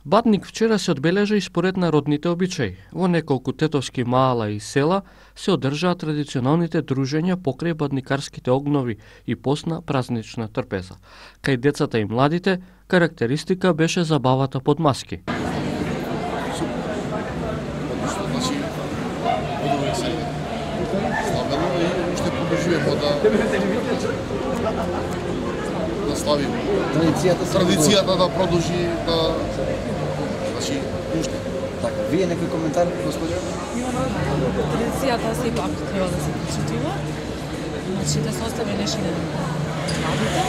Бадник вчера се одбележа и според народните обичаи. Во неколку тетовски маала и села се одржаа традиционалните дружења покрај бадникарските огнови и посна празнична трпеза. Кај децата и младите, карактеристика беше забавата под маски. Да славим традицијата да продолжи да уште. Така, вие некој коментар, господине? Традицијата сепак треба да се почитува. Значи да се остави нешто на младите.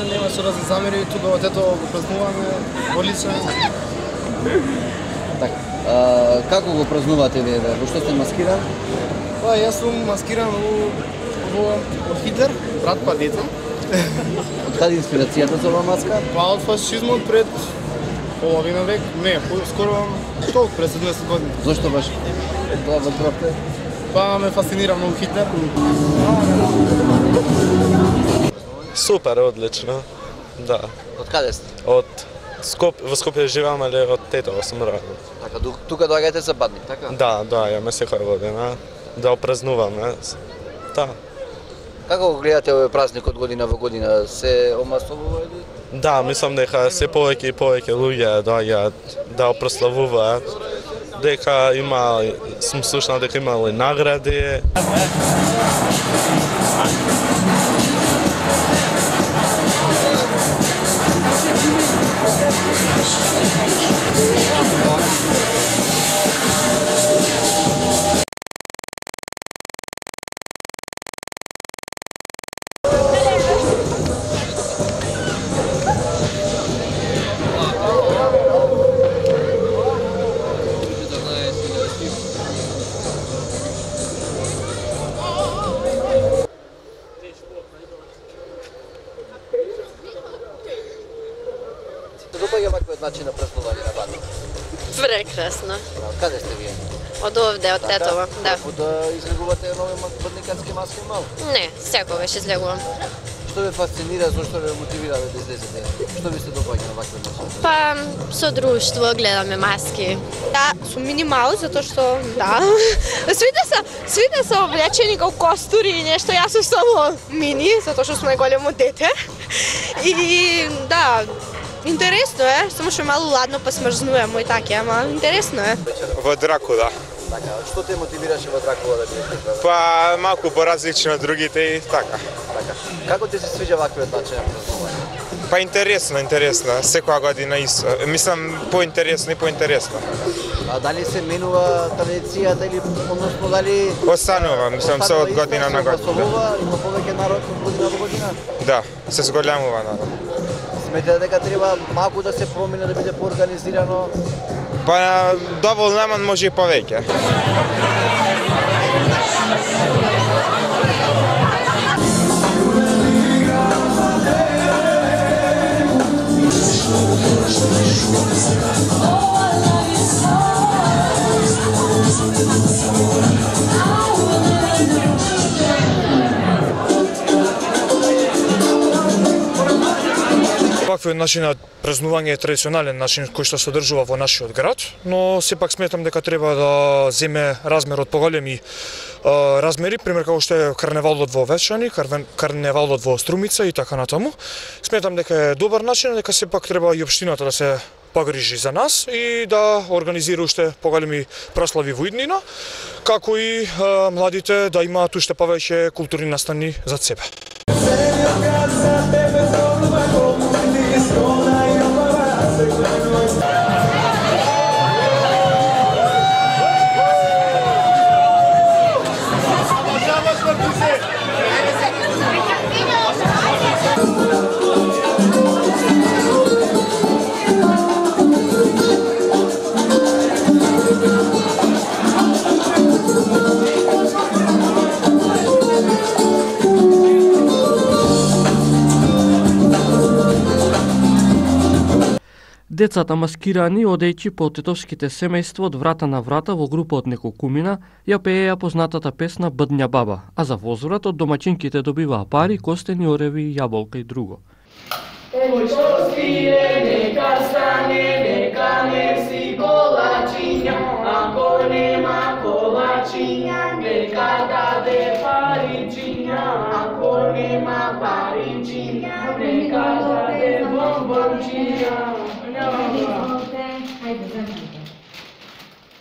Нема што да се замери, тука во тето го празнуваме, одлично. Така, како го празнувате вие? Во што сте маскиран? Па, јас сум маскиран од Хитлер, брат па дете. Од каде инспирацијата за оваа маска? Па, од фашизмот пред половина век, не, скоро толку пред 70 години. Зошто баш тоа подбравте? Па, ме фасцинира многу Хитлер. Супер, одлично. Да. Од каде сте? Од во Скопје живеам, али од Тетово сум роден. Така, тука доаѓате за Бадник, така? Да, доаѓаме секоја година да опразнуваме. Да. Како го гледате овој празник од година во година? Се омасовува или? Да, мислам дека се повеќе и повеќе луѓе доаѓаат да прославуваат. Дека сум слушнал дека имали награди. Допаѓа ваквиот начин на празнување на Бадник? Прекрасно. Каде сте вие? Од овде, од Тетово, да. Да излегувате нови бадникарски маски мал? Не, секогаш излегувам. Што ве фасцинира, зошто ве мотивира да излезете? Што ви се допаѓа на ваквиот начин? Па, со друштво гледаме маски. Да, сум минимал, затоа што, да. Свите се облечени како костури и нешто, јас сум само мини, затоа што сум најголемо дете. И, да, интересно е, само што е малку ладно па смрзнувам и така, ама интересно е. Во Дракула. Така, што те мотивираше во Дракула да бидеш? Па малку поразлично од другите и така. Така. Како ти се свиѓа ваквиот начин на празнување? Па интересно, секоја година исто. Мислам поинтересно и поинтересно. А дали се менува традицијата или односно дали Останува, мислам се од година на година. Има повеќе народ од година во година? Да, се зголемува народ. Сметате дека треба малку да се промени, да биде поорганизирано? Па доволно, ама може и повеќе. Ваквиот начин на празнување е традиционален начин кој што се одржува во нашиот град, но сепак сметам дека треба да земе размер од поголеми размери, пример како што е карневалот во Вешани, карневалот во Струмица и така натаму. Сметам дека е добар начин, дека сепак треба и општината да се погрижи за нас и да организира уште поголеми прослави во иднина, како и младите да имаат уште повеќе културни настани за себе. Децата маскирани, одејќи по тетовските семејства од врата на врата во група од неколкумина, ја пееја познатата песна Бъдња баба, а за возврат од домаќинките добиваа пари, костени, ореви, јаболка и друго. Девојчовские нека стане, нека не си колачиња, ако нема колачиња, нека даде паричиња, ако нема паричиња, нека даде бомбончиња. Хайде, замайте.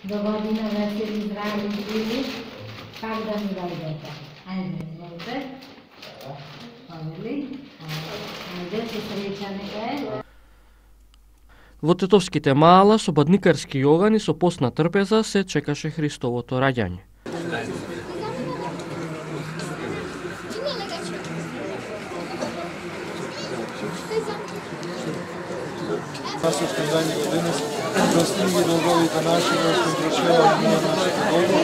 До година весели, здрави, живи, как да ми дадете? Хайде, изволите. Павели. Хайде, се среќане. Во тетовските маала со бадникарски јоган и со постна трпеза се чекаше Христовото раѓање. Нашето издание денес достигни долговите наши, во што прошева ние нашите долгови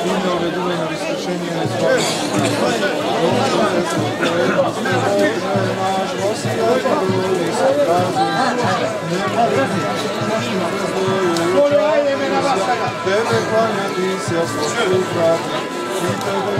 и не уведува на разрешение на Тебе кланяти се слушат, и тебе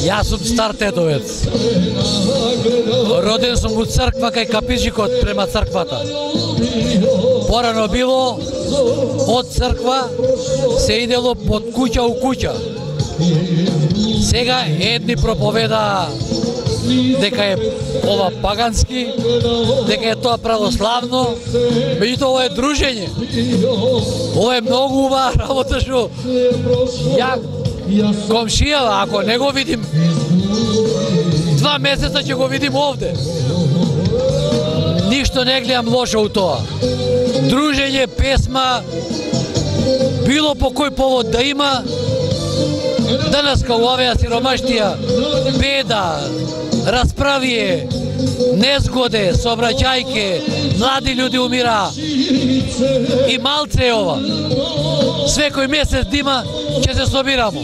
Јас сум стар тетовец. Роден сум во црква кај капичикот према црквата. Порано било од црква се идело под куќа у куќа. Сега едни проповеда дека е ова пагански, дека е тоа православно, меѓутоа ова е дружење. Ова е многу убава работа што ја комшијава, ако не го видим 2 месеца ќе го видим овде. Ништо не гледам лошо у тоа. Дружење, песма, било по кој повод да има, данаска у оваа сиромаштија, беда, расправие, незгоде, сообраќајке, млади луѓе умира. И малце е ова. Секој месец дима ќе се собирамо.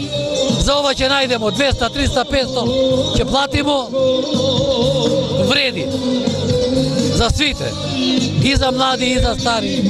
За ова ќе најдемо 200, 300, 500, ќе платимо. Вреди. За свите. И за млади, и за стари.